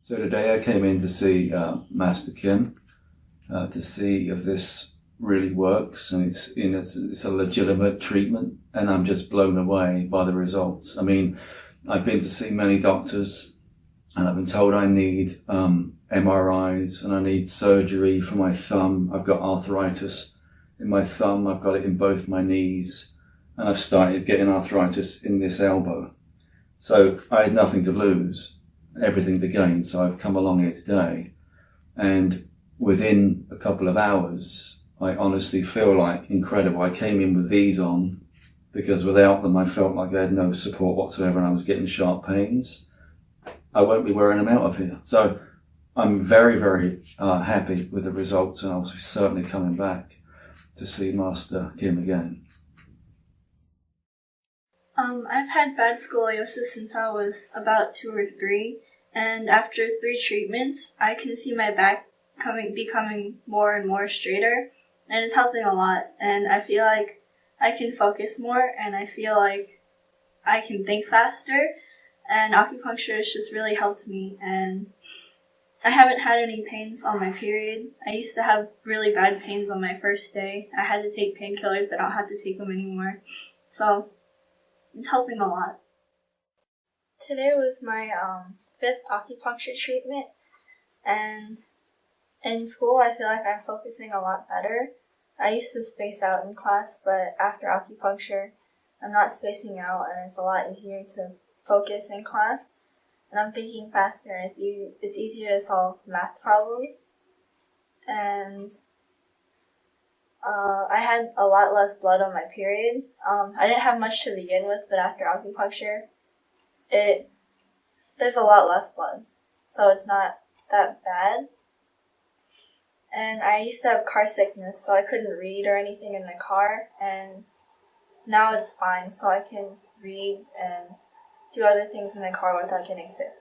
So today I came in to see Master Kim to see if this really works, and it's a legitimate treatment, and I'm just blown away by the results. I mean, I've been to see many doctors, and I've been told I need MRIs and I need surgery for my thumb. I've got arthritis in my thumb. I've got it in both my knees, and I've started getting arthritis in this elbow. So I had nothing to lose, everything to gain. So I've come along here today, and within a couple of hours, I honestly feel like incredible. I came in with these on because without them, I felt like I had no support whatsoever and I was getting sharp pains. I won't be wearing them out of here. So I'm very, very happy with the results, and I'll be certainly coming back to see Master Kim again. I've had bad scoliosis since I was about 2 or 3, and after 3 treatments, I can see my back becoming more and more straighter, and it's helping a lot. And I feel like I can focus more, and I feel like I can think faster. And acupuncture has just really helped me, and I haven't had any pains on my period. I used to have really bad pains on my first day. I had to take painkillers, but I don't have to take them anymore. So it's helping a lot. Today was my 5th acupuncture treatment, and in school I feel like I'm focusing a lot better. I used to space out in class, but after acupuncture I'm not spacing out, and it's a lot easier to focus in class, and I'm thinking faster, and it's easier to solve math problems. And I had a lot less blood on my period. I didn't have much to begin with, but after acupuncture, there's a lot less blood, so it's not that bad. And I used to have car sickness, so I couldn't read or anything in the car, and now it's fine, so I can read and do other things in the car without getting sick.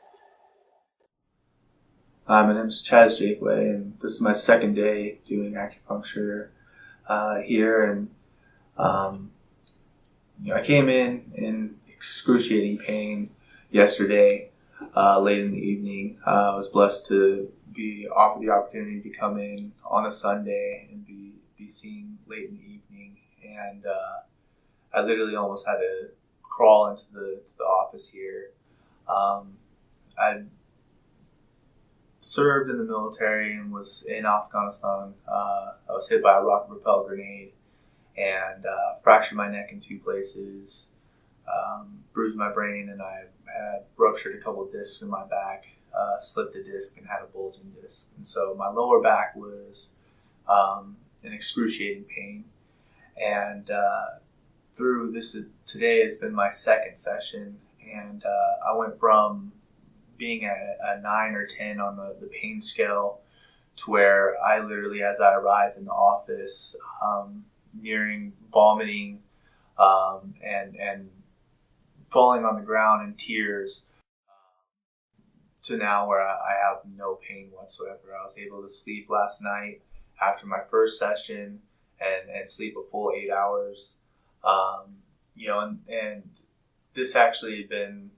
Hi, my name is Chaz Jakeway, and this is my 2nd day doing acupuncture here. And I came in excruciating pain yesterday, late in the evening. I was blessed to be offered the opportunity to come in on a Sunday and be seen late in the evening, and I literally almost had to crawl into the office here. I served in the military and was in Afghanistan. I was hit by a rocket propelled grenade and fractured my neck in 2 places, bruised my brain, and I had ruptured a couple of discs in my back, slipped a disc and had a bulging disc. And so my lower back was in excruciating pain. And through this, today has been my 2nd session, and I went from being a 9 or 10 on the pain scale to where I literally, as I arrived in the office, nearing vomiting and falling on the ground in tears, to now where I have no pain whatsoever. I was able to sleep last night after my first session and sleep a full 8 hours. And this actually had been,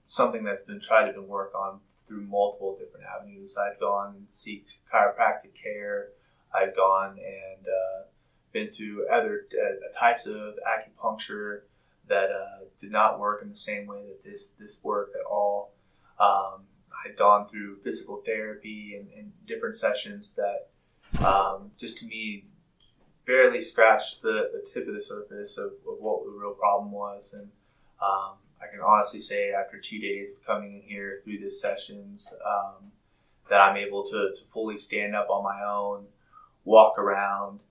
something that's been tried to work on through multiple different avenues. I've gone and sought chiropractic care. I've gone and been through other types of acupuncture that did not work in the same way that this worked at all. I'd gone through physical therapy and different sessions that just to me barely scratched the tip of the surface of what the real problem was. And I can honestly say after 2 days of coming in here through these sessions that I'm able to fully stand up on my own, walk around,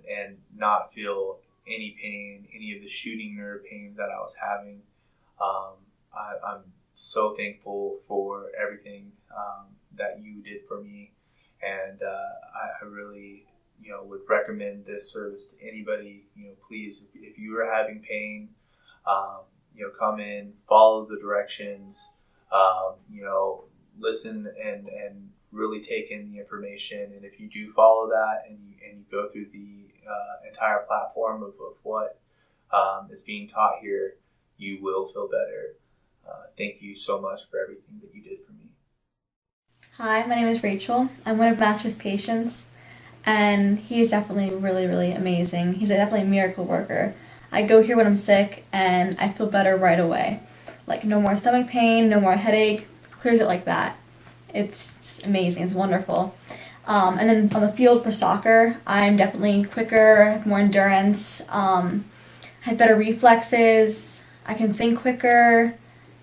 and not feel any pain, any of the shooting nerve pain that I was having. I'm so thankful for everything that you did for me, and I really, would recommend this service to anybody. Please, if you are having pain, come in, follow the directions, listen and really take in the information. And if you do follow that and you go through the entire platform of what is being taught here, you will feel better. Thank you so much for everything that you did for me. Hi, my name is Rachel. I'm one of Master's patients, and he is definitely really, really amazing. He's definitely a miracle worker. I go here when I'm sick, and I feel better right away. Like, no more stomach pain, no more headache, clears it like that. It's just amazing, it's wonderful. And then on the field for soccer, I'm definitely quicker, have more endurance, have better reflexes, I can think quicker,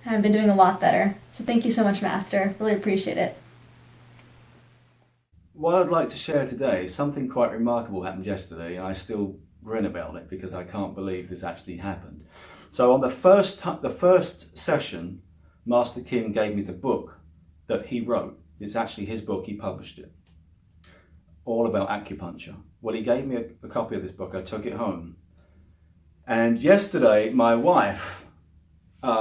and I've been doing a lot better. So thank you so much, Master. Really appreciate it. What I'd like to share today is something quite remarkable happened yesterday, and I still grin about it because I can't believe this actually happened. So on the first session, Master Kim gave me the book that he wrote. It's actually his book, he published it, all about acupuncture. Well, he gave me a copy of this book. I took it home. And yesterday, my wife,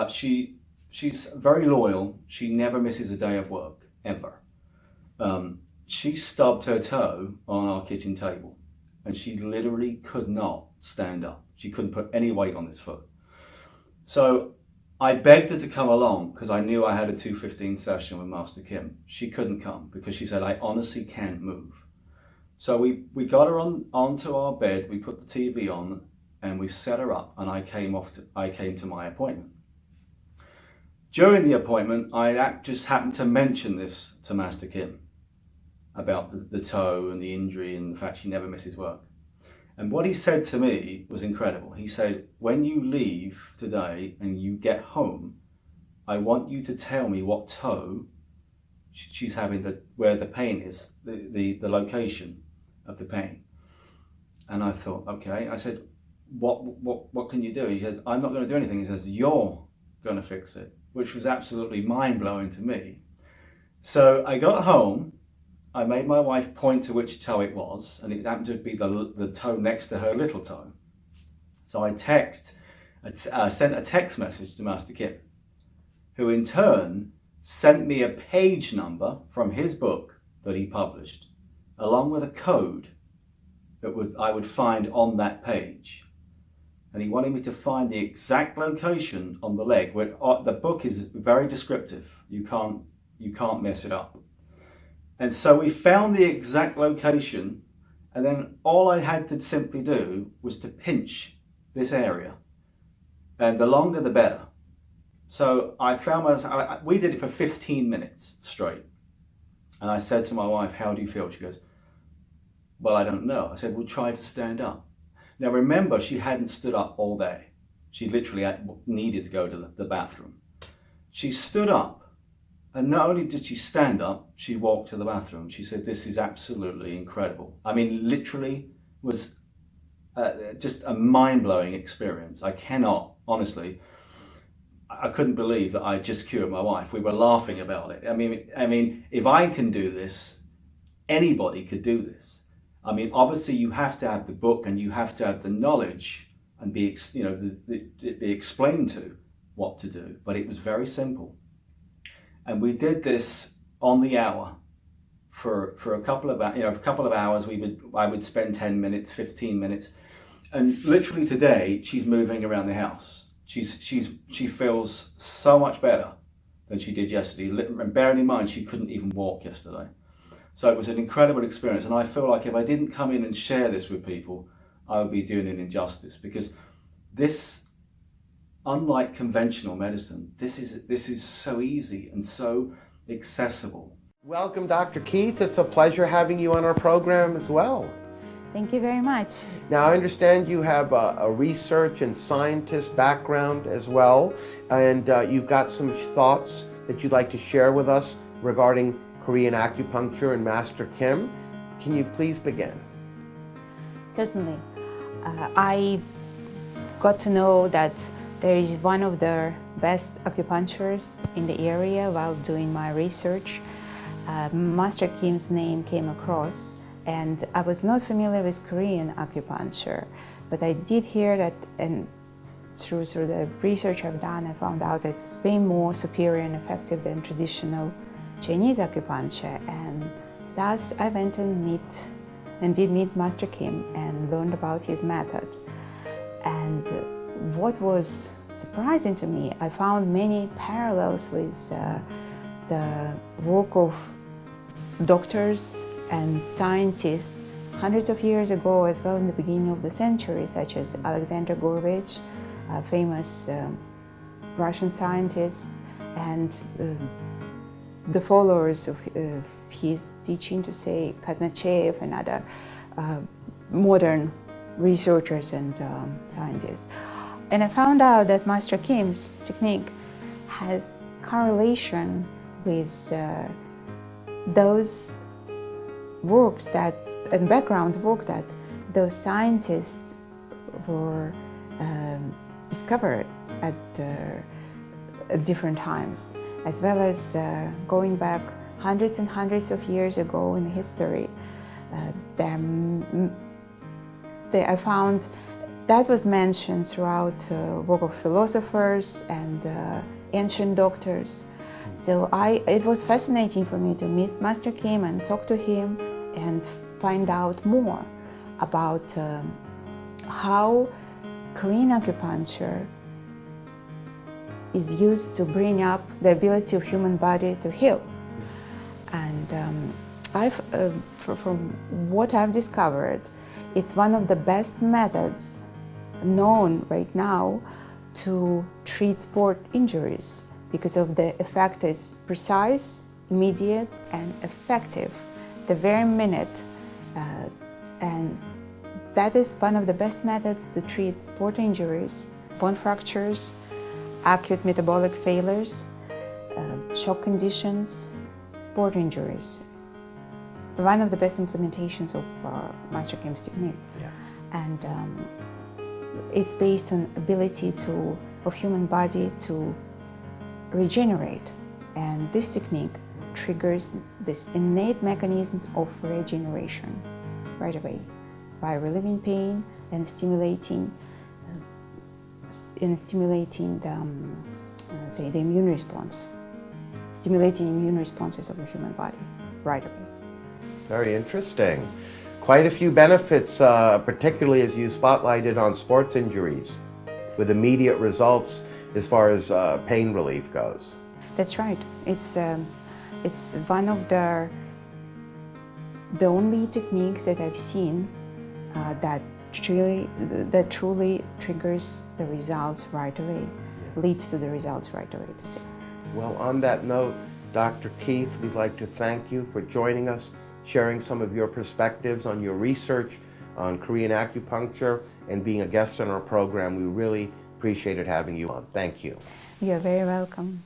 she's very loyal. She never misses a day of work, ever. She stubbed her toe on our kitchen table, and she literally could not stand up. She couldn't put any weight on this foot. So I begged her to come along because I knew I had a 2:15 session with Master Kim. She couldn't come because she said, I honestly can't move. So we got her onto our bed, we put the TV on, and we set her up, and I came to my appointment. During the appointment, I just happened to mention this to Master Kim about the toe and the injury and the fact she never misses work. And what he said to me was incredible. He said, when you leave today and you get home, I want you to tell me what toe she's having, where the pain is, the location of the pain. And I thought, okay. I said, what can you do? He says, I'm not going to do anything. He says, you're going to fix it, which was absolutely mind-blowing to me. So I got home, I made my wife point to which toe it was, and it happened to be the toe next to her little toe. So I sent a text message to Master Kim, who in turn sent me a page number from his book that he published, along with a code that I would find on that page. And he wanted me to find the exact location on the leg, where the book is very descriptive. You can't mess it up. And so we found the exact location, and then all I had to simply do was to pinch this area, and the longer the better. So I found we did it for 15 minutes straight, and I said to my wife, how do you feel? She goes, well, I don't know. I said, well, try to stand up. Now remember, she hadn't stood up all day. She literally needed to go to the bathroom. She stood up, and not only did she stand up, she walked to the bathroom. She said, this is absolutely incredible. I mean, literally was just a mind-blowing experience. I cannot, honestly, I couldn't believe that I just cured my wife. We were laughing about it. I mean, if I can do this, anybody could do this. I mean, obviously you have to have the book and you have to have the knowledge and be explained to what to do, but it was very simple. And we did this on the hour for a couple of hours. I would spend 10 minutes, 15 minutes, and literally today she's moving around the house. She feels so much better than she did yesterday. And bearing in mind she couldn't even walk yesterday. So it was an incredible experience, and I feel like if I didn't come in and share this with people, I would be doing an injustice, because this, unlike conventional medicine, this is so easy and so accessible. Welcome, Dr. Keith. It's a pleasure having you on our program as well. Thank you very much. Now, I understand you have a research and scientist background as well, and you've got some thoughts that you'd like to share with us regarding Korean acupuncture and Master Kim. Can you please begin? Certainly. I got to know that there is one of the best acupuncturists in the area while doing my research. Master Kim's name came across, and I was not familiar with Korean acupuncture, but I did hear that, and through the research I've done, I found out that it's way more superior and effective than traditional Chinese acupuncture, and thus I went and did meet Master Kim and learned about his method. And what was surprising to me. I found many parallels with the work of doctors and scientists hundreds of years ago, as well in the beginning of the century, such as Alexander Gorovich, a famous Russian scientist, and the followers of his teaching, to say Kazanachev and other modern researchers and scientists. And I found out that Master Kim's technique has correlation with those works and background work that those scientists were discovered at different times, as well as going back hundreds and hundreds of years ago in history. I found that was mentioned throughout work of philosophers and ancient doctors. So it was fascinating for me to meet Master Kim and talk to him and find out more about how Korean acupuncture is used to bring up the ability of human body to heal. And from what I've discovered, it's one of the best methods known right now to treat sport injuries, because of the effect is precise, immediate, and effective the very minute. And that is one of the best methods to treat sport injuries, bone fractures, acute metabolic failures, shock conditions, sport injuries. One of the best implementations of Master Kim's technique. Yeah. And it's based on ability of human body to regenerate. And this technique triggers this innate mechanisms of regeneration right away by relieving pain and stimulating the immune response, stimulating immune responses of the human body right away. Very interesting. Quite a few benefits, particularly as you spotlighted on sports injuries, with immediate results as far as pain relief goes. That's right. It's one of the only techniques that I've seen that truly triggers the results right away, leads to the results right away, to say. Well, on that note, Dr. Keith, we'd like to thank you for joining us, sharing some of your perspectives on your research on Korean acupuncture, and being a guest on our program. We really appreciated having you on. Thank you. You're very welcome.